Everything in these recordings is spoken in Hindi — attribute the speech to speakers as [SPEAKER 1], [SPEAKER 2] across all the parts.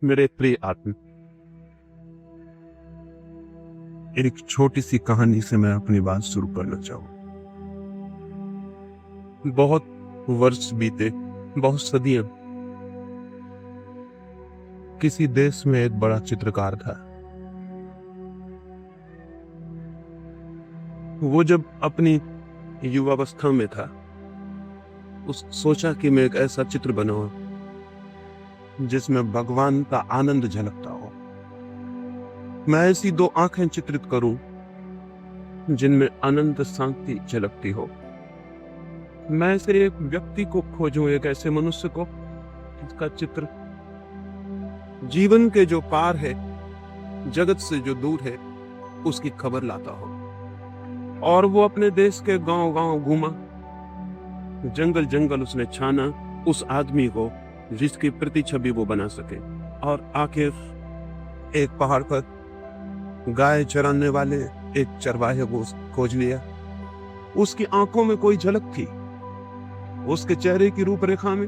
[SPEAKER 1] मेरे प्रिय आत्म, एक छोटी सी कहानी से मैं अपनी बात शुरू करना चाहूँ। बहुत वर्ष बीते, बहुत सदियां। किसी देश में एक बड़ा चित्रकार था। वो जब अपनी युवावस्था में था, उस सोचा कि मैं एक ऐसा चित्र बनाऊं जिसमें भगवान का आनंद झलकता हो। मैं ऐसी दो आंखें चित्रित करूं जिनमें अनंत शांति झलकती हो। मैं ऐसे एक व्यक्ति को खोजूं, एक ऐसे मनुष्य को जिसका चित्र जीवन के जो पार है, जगत से जो दूर है, उसकी खबर लाता हो। और वो अपने देश के गांव गांव घूमा, जंगल जंगल उसने छाना उस आदमी को जिसकी प्रतिछवि वो बना सके। और आखिर एक पहाड़ पर गाय चराने वाले एक चरवाहे को खोज लिया। उसकी आंखों में कोई झलक थी, उसके चेहरे की रूपरेखा में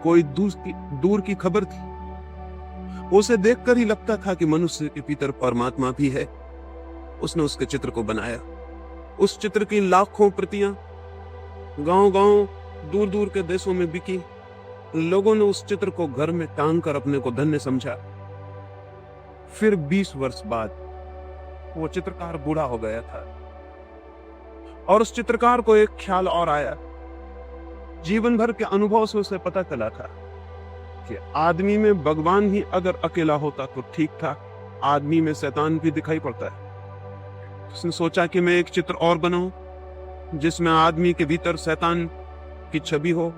[SPEAKER 1] कोई दूर की खबर थी। उसे देखकर ही लगता था कि मनुष्य के भीतर परमात्मा भी है। उसने उसके चित्र को बनाया। उस चित्र की लाखों प्रतियां गांव-गांव, दूर-दूर के देशों में बिकी। लोगों ने उस चित्र को घर में टांग कर अपने को धन्य समझा। फिर 20 वर्ष बाद वो चित्रकार बूढ़ा हो गया था और उस चित्रकार को एक ख्याल और आया। जीवन भर के अनुभव से उसे पता चला था कि आदमी में भगवान ही अगर अकेला होता तो ठीक था, आदमी में शैतान भी दिखाई पड़ता है। उसने सोचा कि मैं एक चित्र और बनाऊं जिसमें आदमी के भीतर शैतान की छवि हो,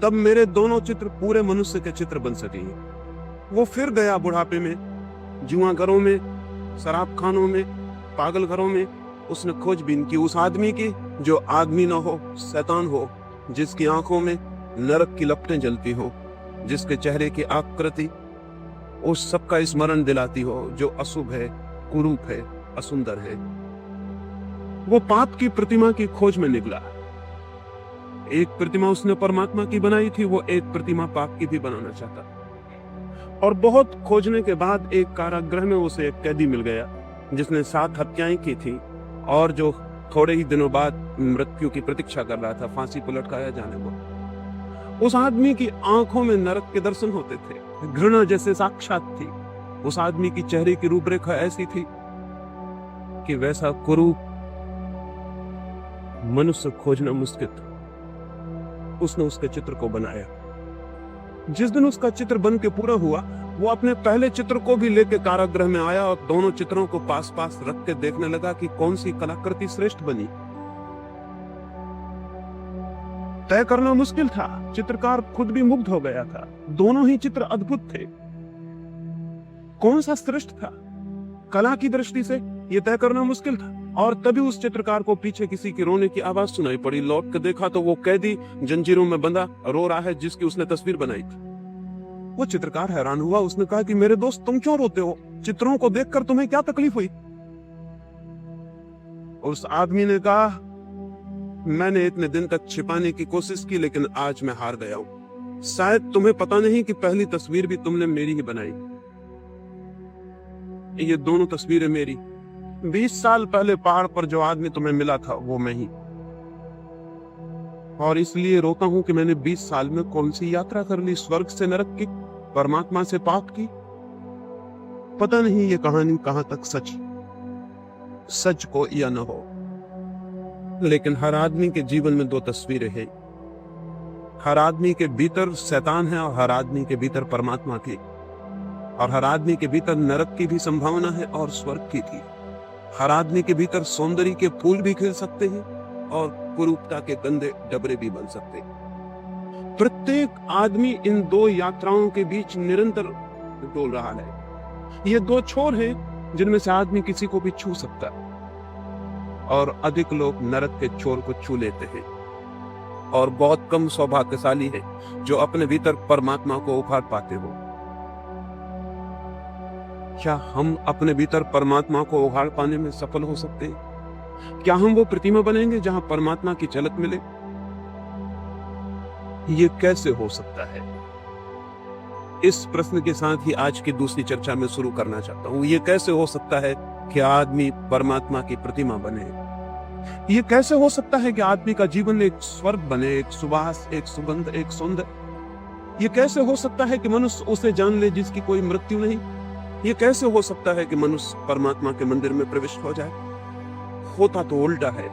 [SPEAKER 1] तब मेरे दोनों चित्र पूरे मनुष्य के चित्र बन सकेंगे। वो फिर गया बुढ़ापे में, जुआ घरों में, शराब खानों में, पागल घरों में। उसने खोजबीन की उस आदमी की जो आदमी न हो, शैतान हो, जिसकी आंखों में नरक की लपटें जलती हो, जिसके चेहरे की आकृति उस सब का स्मरण दिलाती हो जो अशुभ है, कुरूप है, असुंदर है। वो पाप की प्रतिमा की खोज में निकला। एक प्रतिमा उसने परमात्मा की बनाई थी, वो एक प्रतिमा पाप की भी बनाना चाहता। और बहुत खोजने के बाद एक कारागृह में उसे एक कैदी मिल गया जिसने 7 हत्याएं की थी और जो थोड़े ही दिनों बाद मृत्यु की प्रतीक्षा कर रहा था, फांसी पर लटकाया जाने को। उस आदमी की आंखों में नरक के दर्शन होते थे, घृणा जैसे साक्षात थी। उस आदमी की चेहरे की रूपरेखा ऐसी थी कि वैसा कुरूप मनुष्य खोजना मुश्किल था। उसने उसके चित्र को बनाया। जिस दिन उसका चित्र बन के पूरा हुआ, वो अपने पहले चित्र को भी लेके कारागृह में आया और दोनों चित्रों को पास पास रख के देखने लगा कि कौन सी कलाकृति श्रेष्ठ बनी। तय करना मुश्किल था। चित्रकार खुद भी मुग्ध हो गया था। दोनों ही चित्र अद्भुत थे। कौन सा श्रेष्ठ था कला की दृष्टि से, यह तय करना मुश्किल था। और तभी उस चित्रकार को पीछे किसी की रोने की आवाज सुनाई पड़ी। लौट के देखा तो वो कैदी जंजीरों में बंधा रो रहा है जिसकी उसने तस्वीर बनाई थी। वो चित्रकार हैरान हुआ। उसने कहा कि मेरे दोस्त, तुम क्यों रोते हो? चित्रों को देखकर तुम्हें क्या तकलीफ हुई? उस आदमी ने कहा, मैंने इतने दिन तक छिपाने की कोशिश की, लेकिन आज मैं हार गया हूं। शायद तुम्हें पता नहीं कि पहली तस्वीर भी तुमने मेरी ही बनाई। ये दोनों तस्वीरें मेरी। 20 साल पहले पहाड़ पर जो आदमी तुम्हें मिला था वो मैं ही। और इसलिए रोता हूं कि मैंने 20 साल में कौन सी यात्रा कर ली, स्वर्ग से नरक की, परमात्मा से पाप की। पता नहीं ये कहानी कहां तक सच को या न हो, लेकिन हर आदमी के जीवन में 2 तस्वीरें हैं। हर आदमी के भीतर शैतान है और हर आदमी के भीतर परमात्मा की। और हर आदमी के भीतर नरक की भी संभावना है और स्वर्ग की भी। हर आदमी के भीतर सौंदर्य के फूल भी खिल सकते हैं और कुरूपता के गंदे डबरे भी बन सकते हैं। प्रत्येक आदमी इन 2 यात्राओं के बीच निरंतर डोल रहा है। ये 2 छोर हैं जिनमें से आदमी किसी को भी छू सकता है और अधिक लोग नरक के छोर को छू लेते हैं। और बहुत कम सौभाग्यशाली है जो अपने भीतर परमात्मा को उखाड़ पाते हो। क्या हम अपने भीतर परमात्मा को उखाड़ पाने में सफल हो सकते हैं? क्या हम वो प्रतिमा बनेंगे जहां परमात्मा की झलक मिले? ये कैसे हो सकता है? इस प्रश्न के साथ ही आज की दूसरी चर्चा में शुरू करना चाहता हूँ। ये कैसे हो सकता है कि आदमी परमात्मा की प्रतिमा बने? ये कैसे हो सकता है कि आदमी का जीवन एक स्वर्ग बने, एक सुवास, एक सुगंध, एक सौंदर्य? ये कैसे हो सकता है कि मनुष्य उसे जान ले जिसकी कोई मृत्यु नहीं? ये कैसे हो सकता है कि मनुष्य परमात्मा के मंदिर में प्रविष्ट हो जाए? होता तो उल्टा है।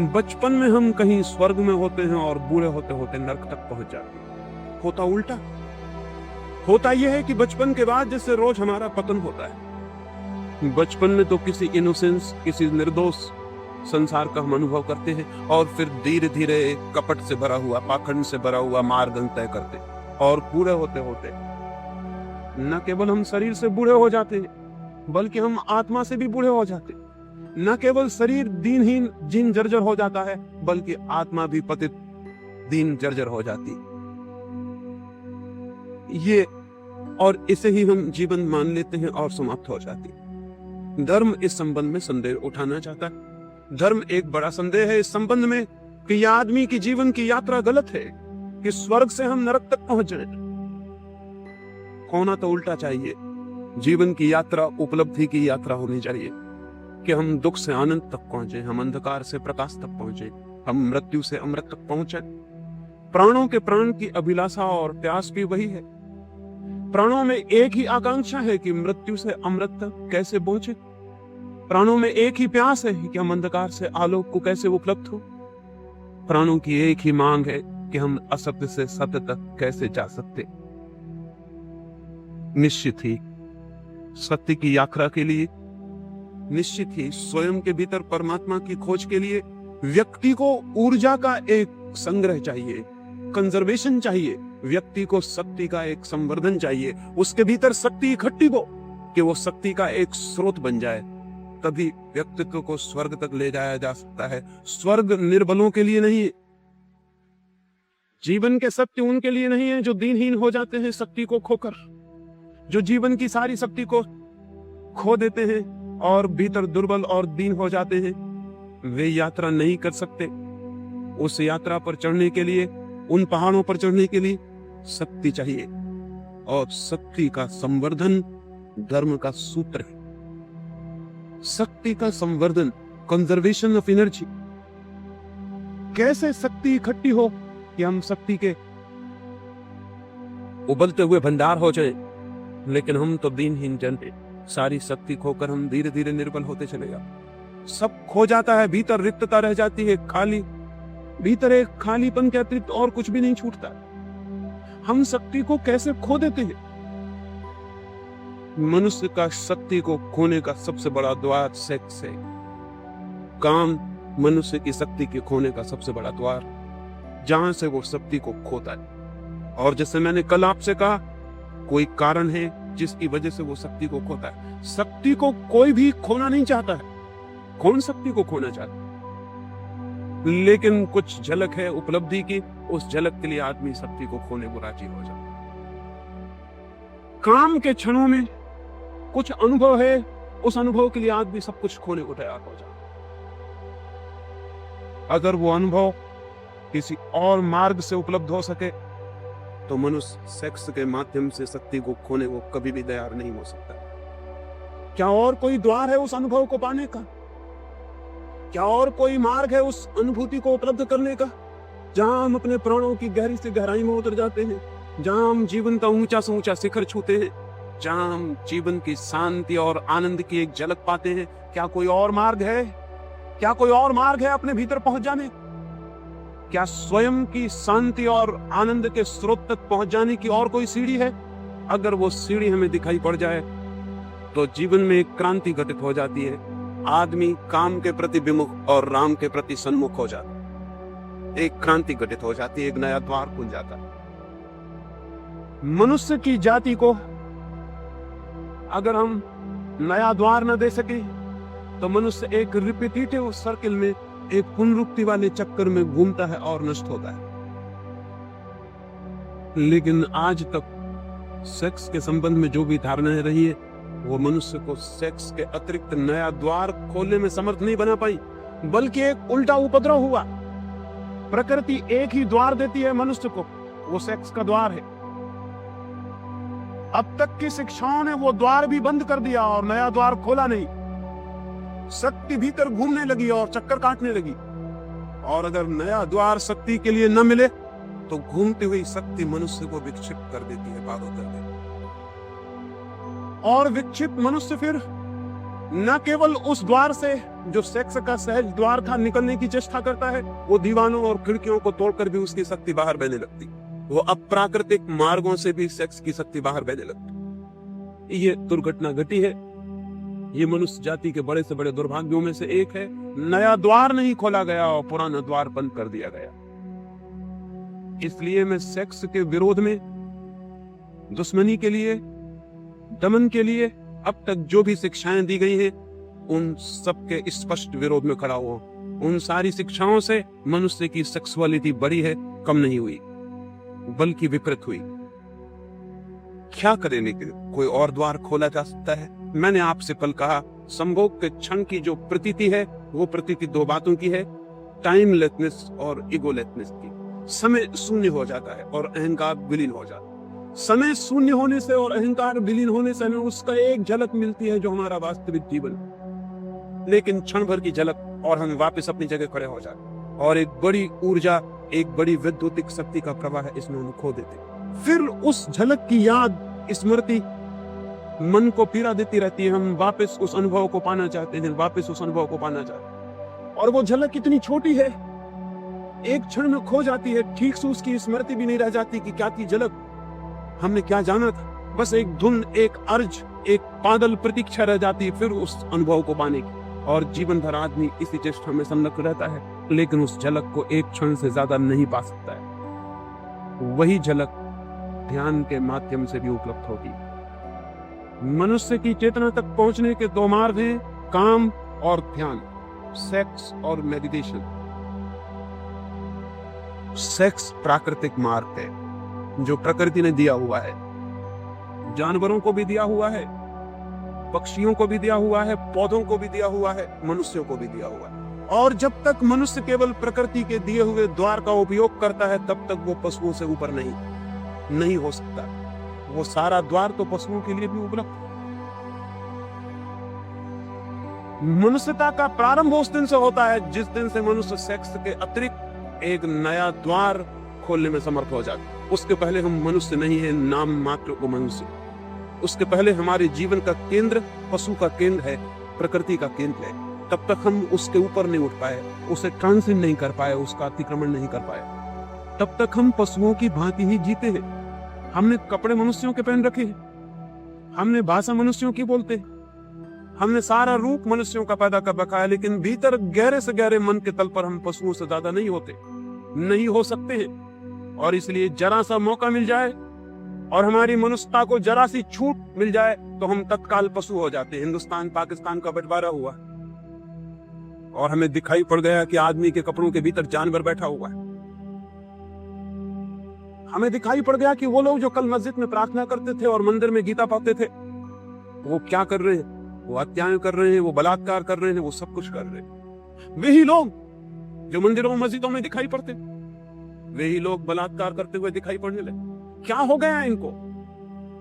[SPEAKER 1] बचपन में हम कहीं स्वर्ग में होते हैं और बूढ़े होते होते नरक तक पहुंच जाते हैं। होता उल्टा। होता यह है कि बचपन के बाद जैसे रोज हमारा पतन होता है। बचपन में तो किसी इनोसेंस, किसी निर्दोष संसार का हम अनुभव करते हैं और फिर धीरे धीरे कपट से भरा हुआ, पाखंड से भरा हुआ मार्ग तय करते हैं। और बूढ़े होते होते न केवल हम शरीर से बूढ़े हो जाते हैं, बल्कि हम आत्मा से भी बूढ़े हो जाते हैं। न केवल शरीर दीनहीन, जीन जर्जर हो जाता है, बल्कि आत्मा भी पतित, दीन जर्जर हो जाती। ये और इसे ही हम जीवन मान लेते हैं और समाप्त हो जाती। धर्म इस संबंध में संदेह उठाना चाहता है। धर्म एक बड़ा संदेह है इस संबंध में कि यह आदमी की जीवन की यात्रा गलत है, कि स्वर्ग से हम नरक तक पहुंच जाएं। होना तो उल्टा चाहिए। जीवन की यात्रा उपलब्धि की यात्रा होनी चाहिए कि हम दुख से आनंद तक पहुंचे, हम अंधकार से प्रकाश तक पहुंचे, हम मृत्यु से अमृत तक पहुंचे। प्राणों के प्राण की अभिलाषा और प्यास भी वही है। प्राणों में एक ही आकांक्षा है कि मृत्यु से अमृत तक कैसे पहुंचे। प्राणों में एक ही प्यास है कि हम अंधकार से आलोक को कैसे उपलब्ध हो। प्राणों की एक ही मांग है कि हम असत्य से सत्य तक कैसे जा सकते। निश्चित ही सत्य की यात्रा के लिए, निश्चित ही स्वयं के भीतर परमात्मा की खोज के लिए व्यक्ति को ऊर्जा का एक संग्रह चाहिए, कंजर्वेशन चाहिए। व्यक्ति को शक्ति का एक संवर्धन चाहिए, उसके भीतर शक्ति इकट्ठी हो कि वो शक्ति का एक स्रोत बन जाए। तभी व्यक्तित्व को स्वर्ग तक ले जाया जा सकता है। स्वर्ग निर्बलों के लिए नहीं है। जीवन के सत्य उनके लिए नहीं है जो दीनहीन हो जाते हैं शक्ति को खोकर, जो जीवन की सारी शक्ति को खो देते हैं और भीतर दुर्बल और दीन हो जाते हैं। वे यात्रा नहीं कर सकते। उस यात्रा पर चढ़ने के लिए, उन पहाड़ों पर चढ़ने के लिए शक्ति चाहिए, और शक्ति का संवर्धन धर्म का सूत्र है। शक्ति का संवर्धन, कंजर्वेशन ऑफ एनर्जी। कैसे शक्ति इकट्ठी हो कि हम शक्ति के उबलते हुए भंडार हो जाए, लेकिन हम तो दीनहीन जन हैं। सारी शक्ति खोकर हम धीरे धीरे निर्बल होते चलेगा। सब खो जाता है, भीतर रिक्तता रह जाती है, खाली, भीतर एक खालीपन के अतिरिक्त और कुछ भी नहीं छूटता। हम शक्ति को कैसे खो देते हैं? मनुष्य का शक्ति को खोने का सबसे बड़ा द्वार सेक्स है। काम मनुष्य की शक्ति के खोने का सबसे बड़ा द्वार, जहां से वो शक्ति को खोता है। और जैसे मैंने कल आपसे कहा, कोई कारण है जिसकी वजह से वो शक्ति को खोता है। शक्ति को कोई भी खोना नहीं चाहता है। कौन शक्ति को खोना चाहता है? लेकिन कुछ झलक है उपलब्धि की, उस झलक के लिए आदमी शक्ति को खोने को राजी हो जाता है। काम के क्षणों में कुछ अनुभव है, उस अनुभव के लिए आदमी सब कुछ खोने को तैयार हो जाता है। अगर वो अनुभव किसी और मार्ग से उपलब्ध हो सके तो मनुष्य सेक्स के माध्यम से शक्ति को खोने को कभी भी तैयार नहीं हो सकता। क्या और कोई द्वार है उस अनुभव को पाने का? क्या और कोई मार्ग है उस अनुभूति को उपलब्ध करने का, जहां हम अपने प्राणों की गहरी से गहराई में उतर जाते हैं, जहां हम जीवन का ऊंचा से ऊंचा शिखर छूते हैं, जहां हम जीवन की शांति और आनंद की एक झलक पाते हैं? क्या कोई और मार्ग है? क्या कोई और मार्ग है अपने भीतर पहुंच जाने? क्या स्वयं की शांति और आनंद के स्रोत तक पहुंच जाने की और कोई सीढ़ी है? अगर वो सीढ़ी हमें दिखाई पड़ जाए तो जीवन में एक क्रांति घटित हो जाती है। आदमी काम के प्रति विमुख और राम के प्रति सन्मुख हो जाता है। एक क्रांति घटित हो जाती है, एक नया द्वार खुल जाता है। मनुष्य की जाति को अगर हम नया द्वार न दे सके तो मनुष्य एक रिपीटेटिव सर्किल में, एक पुनरुक्ति वाले चक्कर में घूमता है और नष्ट होता है। लेकिन आज तक सेक्स के संबंध में जो भी धारणाएं रही है, वो मनुष्य को सेक्स के अतिरिक्त नया द्वार खोलने में समर्थ नहीं बना पाई, बल्कि एक उल्टा उपद्रव हुआ। प्रकृति एक ही द्वार देती है मनुष्य को, वो सेक्स का द्वार है। अब तक की शिक्षाओं ने वो द्वार भी बंद कर दिया और नया द्वार खोला नहीं। शक्ति भीतर घूमने लगी और चक्कर काटने लगी, और अगर नया द्वार शक्ति के लिए न मिले तो घूमती हुई शक्ति मनुष्य को विक्षिप्त कर देती है, पागल कर देती है। और विक्षिप्त मनुष्य फिर न केवल उस द्वार से जो सेक्स का सहज द्वार था निकलने की चेष्टा करता है, वो दीवानों और खिड़कियों को तोड़कर भी उसकी शक्ति बाहर बहने लगती। वो अप्राकृतिक मार्गों से भी सेक्स की शक्ति बाहर बहने लगती। ये दुर्घटना घटी है। ये मनुष्य जाति के बड़े से बड़े दुर्भाग्यों में से एक है। नया द्वार नहीं खोला गया और पुराना द्वार बंद कर दिया गया। इसलिए मैं सेक्स के विरोध में, दुश्मनी के लिए, दमन के लिए अब तक जो भी शिक्षाएं दी गई हैं उन सबके स्पष्ट विरोध में खड़ा हुआ। उन सारी शिक्षाओं से मनुष्य की सेक्सुअलिटी बढ़ी है, कम नहीं हुई, बल्कि विपरीत हुई। क्या करें, लेकिन कोई और द्वार खोला जा सकता है। मैंने आपसे कल कहा, संभोग के क्षण की जो प्रतीति है वो प्रतीति दो बातों की है, टाइमलेसनेस और इगोलेसनेस की। समय शून्य हो जाता है और अहंकार विलीन हो जाता है। समय शून्य होने से और अहंकार विलीन होने से हमें उसका एक झलक मिलती है जो हमारा वास्तविक जीवन, लेकिन क्षण भर की झलक और हम वापस अपनी जगह खड़े हो जाते और एक बड़ी ऊर्जा, एक बड़ी विद्युतिक शक्ति का प्रवाह है, इसमें हम खो देते। फिर उस झलक की याद, स्मृति मन को पीड़ा देती रहती है। हम वापस उस अनुभव को पाना चाहते हैं, वापस उस अनुभव को पाना चाहते हैं, और वो झलक कितनी छोटी है, एक क्षण में खो जाती है। ठीक से उसकी स्मृति भी नहीं रह जाती कि क्या थी झलक, हमने क्या जाना था। बस एक धुन, एक अर्ज, एक पागल प्रतीक्षा रह जाती है फिर उस अनुभव को पाने की, और जीवन भर आदमी इसी चेष्टा में संलग्न रहता है, लेकिन उस झलक को एक क्षण से ज्यादा नहीं पा सकता है। वही झलक ध्यान के माध्यम से भी उपलब्ध होगी। मनुष्य की चेतना तक पहुंचने के दो मार्ग हैं, काम और ध्यान, सेक्स और मेडिटेशन। सेक्स प्राकृतिक मार्ग है जो प्रकृति ने दिया हुआ है, जानवरों को भी दिया हुआ है, पक्षियों को भी दिया हुआ है, पौधों को भी दिया हुआ है, मनुष्यों को भी दिया हुआ है। और जब तक मनुष्य केवल प्रकृति के दिए हुए द्वार का उपयोग करता है तब तक वो पशुओं से ऊपर नहीं हो सकता। वो सारा द्वार तो पशुओं के लिए भी उपलब्ध है। मनुष्यता का प्रारंभ उस दिन से होता है जिस दिन से मनुष्य सेक्स के अतिरिक्त एक नया द्वार खोलने में समर्थ हो जाता है। उसके पहले हम मनुष्य नहीं है, नाम मात्र को मनुष्य। उसके पहले हमारे जीवन का केंद्र पशु का केंद्र है, प्रकृति का केंद्र है। तब तक हम उसके ऊपर नहीं उठ पाए, उसे ट्रांसेंड नहीं कर पाए, उसका अतिक्रमण नहीं कर पाए। तब तक हम पशुओं की भांति ही जीते हैं। हमने कपड़े मनुष्यों के पहन रखे हैं, हमने भाषा मनुष्यों की बोलते हैं, हमने सारा रूप मनुष्यों का पैदा कर रखा है, लेकिन भीतर गहरे से गहरे मन के तल पर हम पशुओं से ज्यादा नहीं होते, नहीं हो सकते हैं। और इसलिए जरा सा मौका मिल जाए और हमारी मनुष्यता को जरा सी छूट मिल जाए तो हम तत्काल पशु हो जाते हैं। हिंदुस्तान पाकिस्तान का बंटवारा हुआ और हमें दिखाई पड़ गया कि आदमी के कपड़ों के भीतर जानवर बैठा हुआ है। हमें दिखाई पड़ गया कि वो लोग जो कल मस्जिद में प्रार्थना करते थे और मंदिर में गीता पढ़ते थे, वो क्या कर रहे हैं, वो हत्याएं कर रहे हैं, वो बलात्कार कर रहे हैं, वो सब कुछ कर रहे हैं। वही लोग जो मंदिरों मस्जिदों में दिखाई पड़ते, वही लोग बलात्कार करते हुए दिखाई पड़ने लगे। क्या हो गया इनको?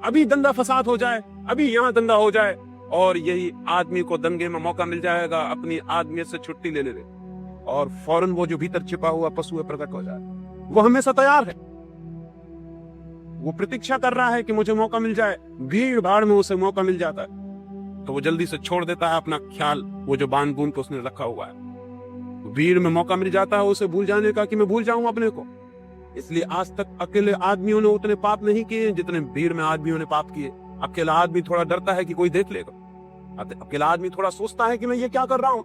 [SPEAKER 1] अभी दंगा फसाद हो जाए, अभी यहाँ दंगा हो जाए और यही आदमी को दंगे में मौका मिल जाएगा अपनी आदमियत से छुट्टी ले ले और फौरन वो जो भीतर छिपा हुआ पशु है प्रकट हो जाए। वो हमेशा तैयार है, वो प्रतीक्षा कर रहा है कि मुझे मौका मिल जाए। भीड़ भाड़ में उसे मौका मिल जाता है तो वो जल्दी से छोड़ देता है अपना ख्याल, वो जो बांध बूंद को उसने रखा हुआ है। भीड़ में मौका मिल जाता है उसे भूल जाने का कि मैं भूल जाऊं अपने को। इसलिए आज तक अकेले आदमियों ने उतने पाप नहीं किए जितने भीड़ में आदमियों ने पाप किए। अकेला आदमी थोड़ा डरता है कि कोई देख लेगा, अकेला आदमी थोड़ा सोचता है कि मैं ये क्या कर रहा हूँ,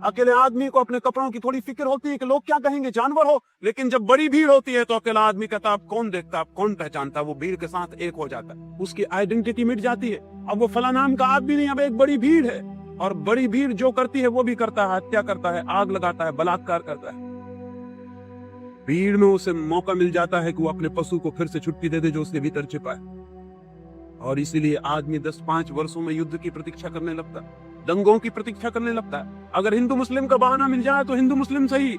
[SPEAKER 1] अकेले आदमी को अपने कपड़ों की थोड़ी फिक्र होती है कि लोग क्या कहेंगे, जानवर हो। लेकिन जब बड़ी भीड़ होती है तो अकेला आदमी कहता अब कौन देखता, अब कौन पहचानता, वो भीड़ के साथ एक हो जाता है, उसकी आइडेंटिटी मिट जाती है। अब वो फला नाम का आदमी नहीं, अब एक बड़ी भीड़ है और बड़ी भीड़ जो करती है वो भी करता है, हत्या करता है, आग लगाता है, बलात्कार करता है। भीड़ में उसे मौका मिल जाता है कि वो अपने पशु को फिर से छुट्टी दे दे जो उसके भीतर छिपा है। और इसीलिए आदमी 10-5 वर्षों में युद्ध की प्रतीक्षा करने लगता है, दंगों की प्रतीक्षा करने लगता है। अगर हिंदू मुस्लिम का बहाना मिल जाए तो हिंदू मुस्लिम सही,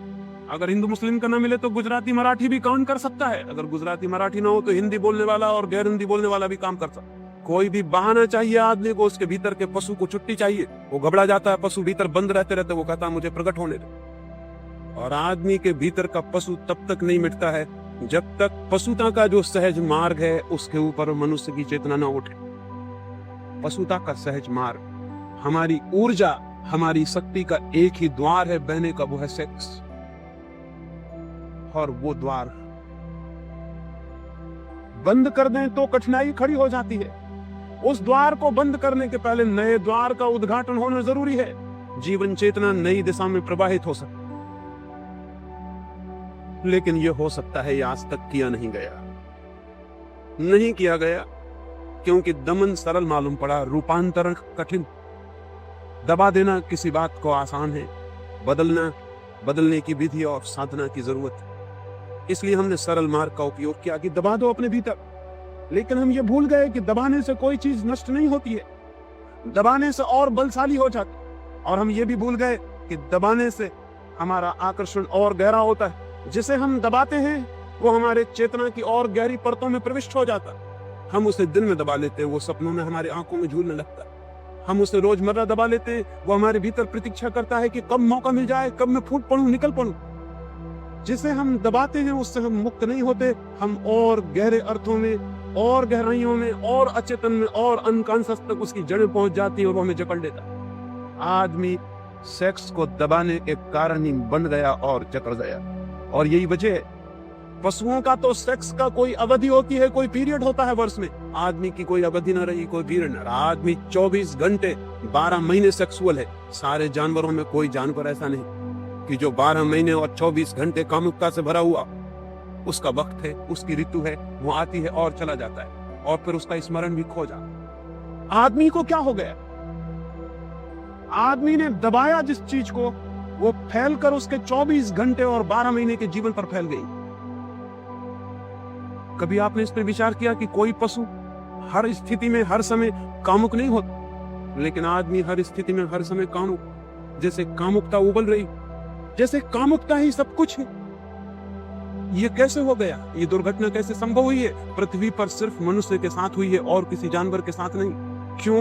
[SPEAKER 1] अगर हिंदू मुस्लिम का ना मिले तो गुजराती मराठी भी काम कर सकता है, अगर गुजराती मराठी ना हो तो हिंदी बोलने वाला और गैर हिंदी बोलने वाला भी काम कर सकता है। कोई भी बहाना चाहिए आदमी को, उसके भीतर के पशु को छुट्टी चाहिए, वो घबरा जाता है, पशु भीतर बंद रहते रहते वो कहता है मुझे प्रकट होने दे। और आदमी के भीतर का पशु तब तक नहीं मिटता है जब तक पशुता का जो सहज मार्ग है उसके ऊपर मनुष्य की चेतना न उठे। पशुता का सहज मार्ग, हमारी ऊर्जा, हमारी शक्ति का एक ही द्वार है बहने का, वो है सेक्स। और वो द्वार बंद कर दें तो कठिनाई खड़ी हो जाती है। उस द्वार को बंद करने के पहले नए द्वार का उद्घाटन होना जरूरी है। जीवन चेतना नई दिशा में प्रवाहित हो सकती, लेकिन यह हो सकता है यह आज तक किया नहीं गया क्योंकि दमन सरल मालूम पड़ा, रूपांतरण कठिन। दबा देना किसी बात को आसान है, बदलने की विधि और साधना की जरूरत है। इसलिए हमने सरल मार्ग का उपयोग किया कि दबा दो अपने भीतर। लेकिन हम ये भूल गए कि दबाने से कोई चीज नष्ट नहीं होती है, दबाने से और बलशाली हो जाती। और हम ये भी भूल गए कि दबाने से हमारा आकर्षण और गहरा होता है। जिसे हम दबाते हैं वो हमारे चेतना की और गहरी परतों में प्रविष्ट हो जाता है। हम उसे दिन में दबा लेते हैं, वो सपनों में हमारे आंखों में झूलने लगता है। हम उसे रोजमर्रा दबा लेते हैं, वो हमारे भीतर प्रतीक्षा करता है कि कब मौका मिल जाए, कब मैं फूट पड़ूं, निकल पड़ूं। जिसे हम दबाते हैं उससे हम मुक्त नहीं होते, हम और गहरे अर्थों में और गहराइयों में और अचेतन में और अनकॉन्शियस तक उसकी जड़ें पहुंच जाती है और वो हमें जकड़ लेता। आदमी सेक्स को दबाने के कारण ही बन गया और जकड़ गया। और यही वजह है, पशुओं का तो सेक्स का कोई अवधि होती है, कोई पीरियड होता है वर्ष में। आदमी की कोई अवधि ना रही, कोई पीरियड ना रहा। आदमी 24 घंटे 12 महीने सेक्सुअल है। सारे जानवरों में कोई जानवर ऐसा नहीं कि जो 12 महीने और 24 घंटे कामुकता से भरा हुआ। उसका वक्त है, उसकी ऋतु है, वो आती है और चला जाता है और फिर उसका स्मरण भी खो जाता। आदमी को क्या हो गया? आदमी ने दबाया जिस चीज को, वो फैलकर उसके 24 घंटे और 12 महीने के जीवन पर फैल गई। कभी आपने इस पर विचार किया कि कोई पशु हर स्थिति में हर समय कामुक नहीं होता, लेकिन आदमी हर स्थिति में हर समय कामुक। जैसे कामुकता उबल रही, जैसे कामुकता ही सब कुछ है। ये कैसे हो गया? ये दुर्घटना कैसे संभव हुई है? पृथ्वी पर सिर्फ मनुष्य के साथ हुई है और किसी जानवर के साथ नहीं। क्यों?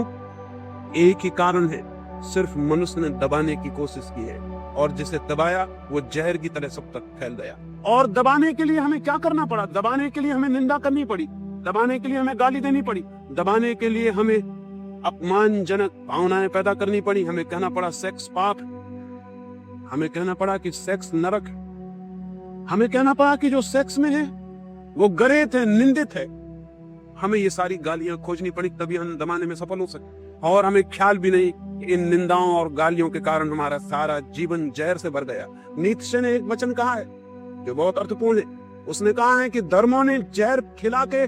[SPEAKER 1] एक ही कारण है, सिर्फ मनुष्य ने दबाने की कोशिश की है और जिसे दबाया वो जहर की तरह सब तक फैल गया। और दबाने के लिए हमें क्या करना पड़ा? दबाने के लिए हमें निंदा करनी पड़ी, दबाने के लिए हमें गाली देनी पड़ी, दबाने के लिए हमें अपमानजनक भावनाएं पैदा करनी पड़ी। हमें कहना पड़ा सेक्स पाप, हमें कहना पड़ा कि सेक्स नरक, हमें कहना पड़ा कि जो सेक्स में है वो गलत है, निंदित है। हमें ये सारी गालियां खोजनी पड़ी, तभी हम दबाने में सफल हो सके। और हमें ख्याल भी नहीं, इन निंदाओं और गालियों के कारण हमारा सारा जीवन जहर से भर गया। नीत्शे ने एक वचन कहा है जो बहुत अर्थपूर्ण है। उसने कहा है कि धर्मों ने जहर खिला के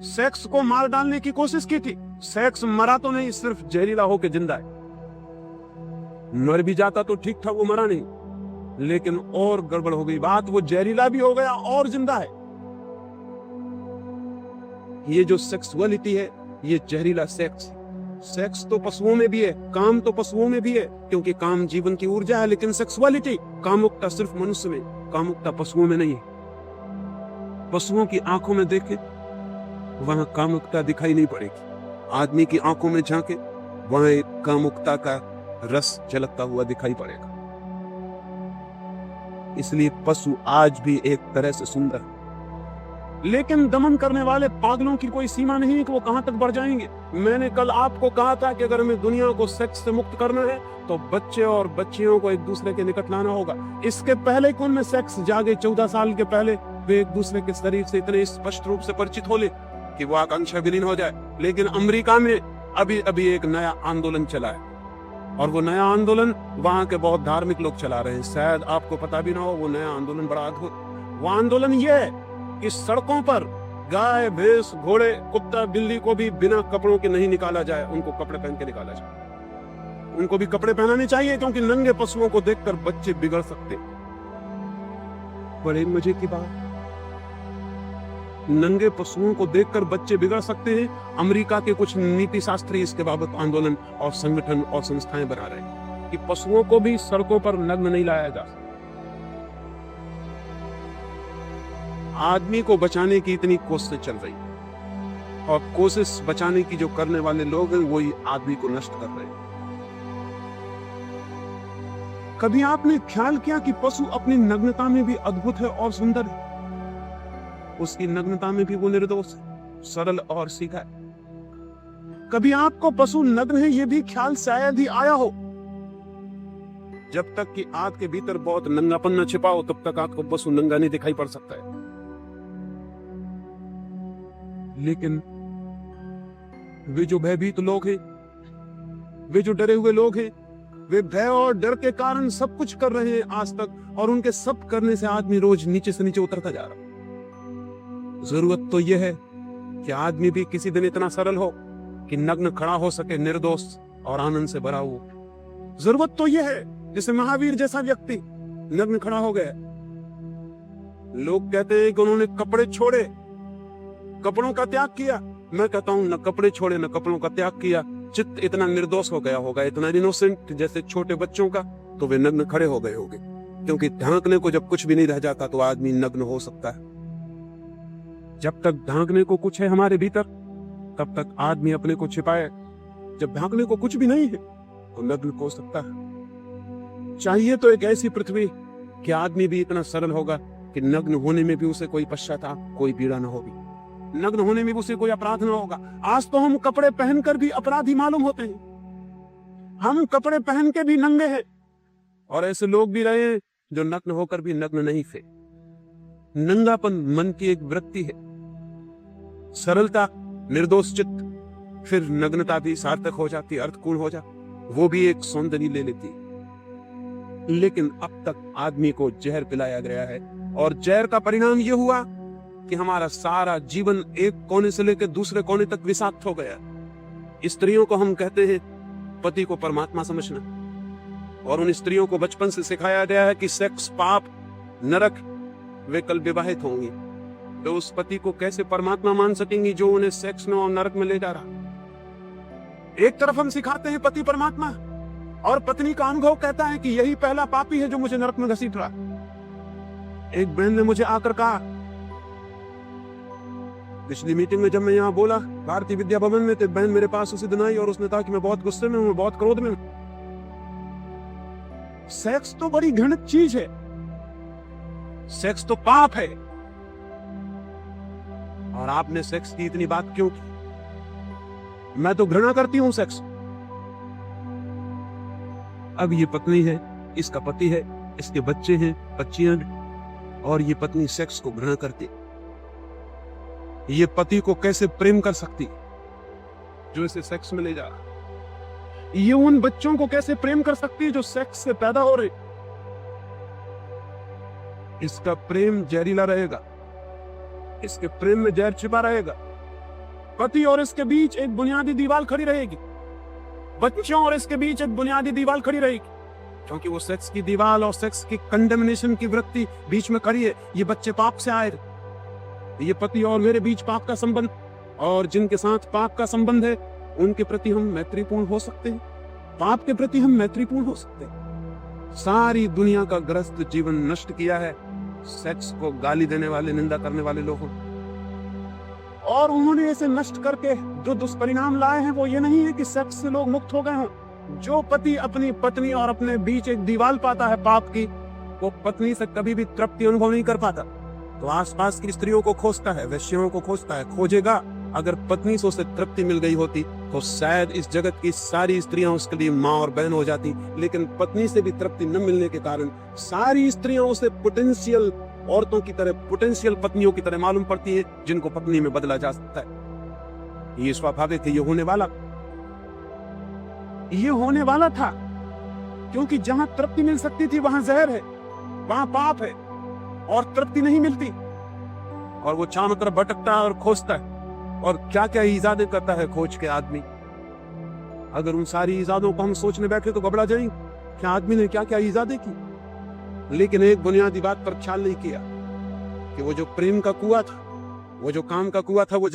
[SPEAKER 1] सेक्स को मार डालने की कोशिश की थी। सेक्स मरा तो नहीं, सिर्फ जहरीला होकर जिंदा है। मर भी जाता तो ठीक था, वो मरा नहीं, लेकिन और गड़बड़ हो गई बात, वो जहरीला भी हो गया और जिंदा है। ये जो सेक्सुअलिटी है, ये जहरीला सेक्स। सेक्स तो पशुओं में भी है, काम तो पशुओं में भी है, क्योंकि काम जीवन की ऊर्जा है। लेकिन सेक्सुअलिटी, कामुकता सिर्फ मनुष्य में, कामुकता पशुओं में नहीं है। पशुओं की आंखों में देखे वहां कामुकता दिखाई नहीं पड़ेगी, आदमी की आंखों में झांके वहां एक कामुकता का रस झलकता हुआ दिखाई पड़ेगा। इसलिए पशु आज भी एक तरह से सुंदर है, लेकिन दमन करने वाले पागलों की कोई सीमा नहीं है कि वो कहां तक बढ़ जाएंगे। मैंने कल आपको कहा था कि अगर हमें दुनिया को सेक्स से मुक्त करना है तो बच्चे और बच्चियों को एक दूसरे के निकट लाना होगा। इसके पहले कि उनमें सेक्स जागे, 14 साल के पहले वे एक दूसरे के शरीर से इतने स्पष्ट रूप से परिचित हो ले कि वो आकांक्षा विलीन हो जाए। लेकिन अमेरिका में अभी एक नया आंदोलन चला है, और वो नया आंदोलन वहां के बहुत धार्मिक लोग चला रहे हैं। शायद आपको पता भी ना हो, वो नया आंदोलन बड़ा अद्भुत। वो आंदोलन ये है कि सड़कों पर गाय, भैंस, घोड़े, कुत्ता, बिल्ली को भी बिना कपड़ों के नहीं निकाला जाए, उनको कपड़े पहन के निकाला जाए। उनको भी कपड़े पहनाने चाहिए, क्योंकि नंगे पशुओं को देखकर बच्चे बिगड़ सकते। बड़े मजे की बात, नंगे पशुओं को देखकर बच्चे बिगड़ सकते हैं। अमेरिका के कुछ नीति शास्त्री इसके बाबत आंदोलन और संगठन और संस्थाएं बना रहे हैं कि पशुओं को भी सड़कों पर नग्न नहीं लाया जा सकता। आदमी को बचाने की इतनी कोशिशें चल रही, और कोशिश बचाने की जो करने वाले लोग हैं वही आदमी को नष्ट कर रहे हैं। कभी आपने ख्याल किया कि पशु अपनी नग्नता में भी अद्भुत है और सुंदर है? उसकी नग्नता में भी वो निर्दोष, सरल और सीधा है। कभी आपको पशु नग्न है ये भी ख्याल शायद ही आया हो? जब तक कि आग के भीतर बहुत नंगापन न छिपा हो तब तक आपको पशु नंगा नहीं दिखाई पड़ सकता है। लेकिन वे जो भयभीत लोग हैं, वे जो डरे हुए लोग हैं, वे भय और डर के कारण सब कुछ कर रहे हैं आज तक, और उनके सब करने से आदमी रोज नीचे से नीचे उतरता जा रहा। जरूरत तो यह है कि आदमी भी किसी दिन इतना सरल हो कि नग्न खड़ा हो सके, निर्दोष और आनंद से भरा हो। जरूरत तो यह है जैसे महावीर जैसा व्यक्ति नग्न खड़ा हो गया। लोग कहते हैं कि उन्होंने कपड़े छोड़े, कपड़ों का त्याग किया। मैं कहता हूं न कपड़े छोड़े न कपड़ों का त्याग किया, चित्त इतना निर्दोष हो गया होगा, इतना इनोसेंट जैसे छोटे बच्चों का, तो वे नग्न खड़े हो गए होंगे। क्योंकि ढांकने को जब कुछ भी नहीं रह जाता तो आदमी नग्न हो सकता है। जब तक ढांकने को कुछ है हमारे भीतर तब तक आदमी अपने को छिपाए। जब ढांकने को कुछ भी नहीं है तो नग्न हो सकता है। चाहिए तो एक ऐसी पृथ्वी कि आदमी भी इतना सरल होगा कि नग्न होने में भी उसे कोई पश्चाताप, कोई पीड़ा न होगी, नग्न होने में भी उसे कोई अपराध न होगा। आज तो हम कपड़े पहनकर भी अपराधी मालूम होते हैं। हम कपड़े पहन के भी नंगे हैं, और ऐसे लोग भी रहे हैं जो नग्न होकर भी नग्न नहीं थे। नंगापन मन की एक वृत्ति है, सरलता, निर्दोष चित्त, फिर नग्नता भी सार्थक हो जाती, अर्थपूर्ण हो जाती, वो भी एक सौंदर्य ले लेती। लेकिन अब तक आदमी को जहर पिलाया गया है, और जहर का परिणाम यह हुआ कि हमारा सारा जीवन एक कोने से लेकर दूसरे कोने तक विषाक्त हो गया। स्त्रियों को हम कहते हैं पति को परमात्मा समझना, और उन स्त्रियों को बचपन से सिखाया गया है कि सेक्स पाप, नरक, वे कल विवाहित होंगी, तो उस पति को कैसे परमात्मा मान सकेंगी जो उन्हें सेक्स में और नरक में ले जा रहा। एक तरफ हम सिखाते हैं पति परमात्मा, और पत्नी का अनुभव कहता है कि यही पहला पापी है जो मुझे नरक में घसीट रहा। एक बहन ने मुझे आकर कहा पिछली मीटिंग में, जब मैं यहाँ बोला भारतीय विद्या भवन में, तो बहन मेरे पास उसी दिन आई और उसने कहा कि मैं बहुत गुस्से में हूं, बहुत क्रोध में हूं। सेक्स तो बड़ी घृणित चीज है, सेक्स तो पाप है, और आपने सेक्स की इतनी बात क्यों की? मैं तो घृणा करती हूं सेक्स। अब ये पत्नी है, इसका पति है, इसके बच्चे हैं, बच्चियां, और ये पत्नी सेक्स को घृणा करती। ये पति को कैसे प्रेम कर सकती जो इसे सेक्स में ले जा रहा? ये उन बच्चों को कैसे प्रेम कर सकती है जो सेक्स से पैदा हो रहे? इसका प्रेम जहरीला रहेगा, इसके प्रेम में जहर छिपा रहेगा। पति और इसके बीच एक बुनियादी दीवार खड़ी रहेगी, बच्चों और इसके बीच एक बुनियादी दीवार खड़ी रहेगी, क्योंकि वो सेक्स की दीवार और सेक्स की कंडेमनेशन की वृत्ति बीच में खड़ी है। ये बच्चे पाप से आए, ये पति और मेरे बीच पाप का संबंध, और जिनके साथ पाप का संबंध है उनके प्रति हम मैत्रीपूर्ण हो सकते हैं, पाप के प्रति हम मैत्रीपूर्ण हो सकते हैं। सारी दुनिया का ग्रस्त जीवन नष्ट किया है सेक्स को गाली देने वाले, निंदा करने वाले लोगों, और उन्होंने इसे नष्ट करके जो दुष्परिणाम लाए हैं वो ये नहीं है कि सेक्स से लोग मुक्त हो गए हों। जो पति अपनी पत्नी और अपने बीच एक दीवार पाता है पाप की, वो पत्नी से कभी भी तृप्ति अनुभव नहीं कर पाता, तो आसपास की स्त्रियों को खोजता है, वैश्यों को खोजता है, खोजेगा। अगर पत्नी से उसे तृप्ति मिल गई होती तो शायद इस जगत की सारी स्त्रियां उसके लिए माँ और बहन हो जाती, लेकिन पत्नी से भी तृप्ति न मिलने के कारण सारी स्त्रियां उसे पोटेंशियल औरतों की तरह, पोटेंशियल पत्नियों की तरह मालूम पड़ती है, जिनको पत्नी में बदला जा सकता है। ये स्वाभाविक है, ये होने वाला था, क्योंकि जहां तृप्ति मिल सकती थी वहां जहर है, वहां पाप है, और तृप्ति नहीं मिलती, और वो चारों तरफ भटकता है और खोजता है, और क्या क्या इजादे करता है खोज के आदमी। अगर उन सारी इजादों को हम सोचने बैठे तो घबरा जाएंगे कि आदमी ने क्या क्या इजादे की। लेकिन एक बुनियादी बात पर ख्याल नहीं किया कि वो जो प्रेम का कुआं था, वो जो काम का कुआं था, वो